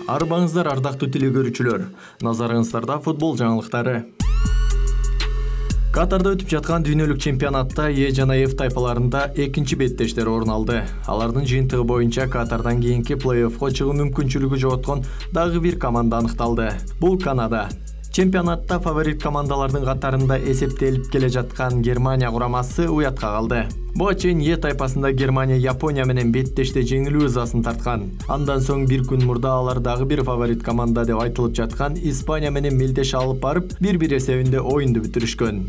Арбаңыздар ардактуу телекөрүүчүлөр, назарыңыздарда футбол жаңылыктары. Катарда өтүп жаткан дүйнөлүк чемпионатта Е жана F тайпаларында экинчи беттештер орун алды. Алардын жыйынтыгы боюнча Катардан кийинки плей-оффко чыгуу мүмкүнчүлүгү жоготкон дагы бир команда аныкталды. Бул Канада. Чемпионатта фаворит командалардын катарында эсептелип келе жаткан Германия курамасы уятка калды. Буга чейин Е тайпасында Германия Япония менен беттеште жеңилүү ызасын тарткан. Андан соң бир күн мурда алар дагы бир фаворит команда деп айтылып жаткан Испания менен мелдеш алып барып, 1-1 эсебинде оюнду бүтүрүшкөн.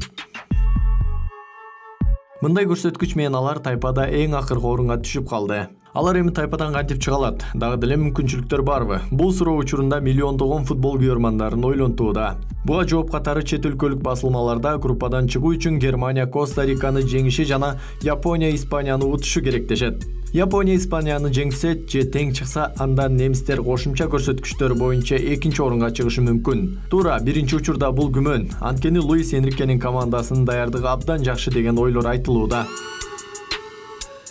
Мындай көрсөткүч менен алар тайпада эң акыркы орунга түшүп калды. Алар эми тайпадан кантип чыга алат? Дагы деле мүмкүнчүлүктөр барбы? Бул суроо учурунда миллиондогон футбол күйөрмандарын ойлонтууда. Буга жооп катары чет өлкөлүк басылмаларда группадан чыгуу үчүн Германия Коста-Риканы жеңиши жана Япония Испанияны утушу керек дешет. Япония Испанияны жеңсе же тең чыкса, анда немистер кошумча көрсөткүчтөр боюнча экинчи орунга чыгышы мүмкүн. Туура, биринчи учурда бул күмөн. Анткени Луис Энрикенин командасынын даярдыгы абдан жакшы деген ойлор айтылууда.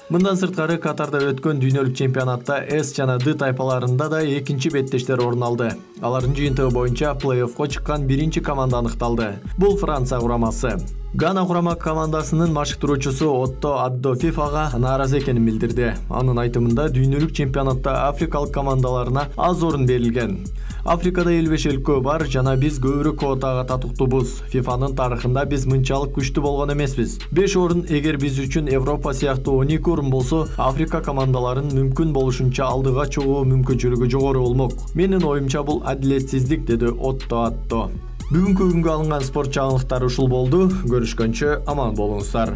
Мындан сырткары Катарда өткөн дүйнөлүк чемпионатта С жана Д тайпаларында да экинчи беттештер орун алды. Алардын жыйынтыгы боюнча плей-оффко чыккан биринчи команда аныкталды. Бул Франция курамасы. Гана курама командасынын машыктыруучусу Отто Аддо ФИФАга нааразы экенин билдирди. Анын айтымында дүйнөлүк чемпионатта Африкалык командаларына аз орун берилген. Африкада 55 өлкө бар жана биз көбүрөөк квотага татыктуубуз. ФИФАнын тарыхында биз мынчалык күчтүү болгон эмеспиз. 5 орун эгер биз үчүн Европа сыяктуу 12 орун болсо, Африка командаларын мүмкүн болушунча алдыга чыгуу мүмкүнчүлүгү жогору болмок. Менин оюмча бул адилетсиздик, деди Отто Аддо. Бүгүнкү күнгө алынган спорт жаңылыктары ушул болду. Көрүшкөнчө аман болуңуздар.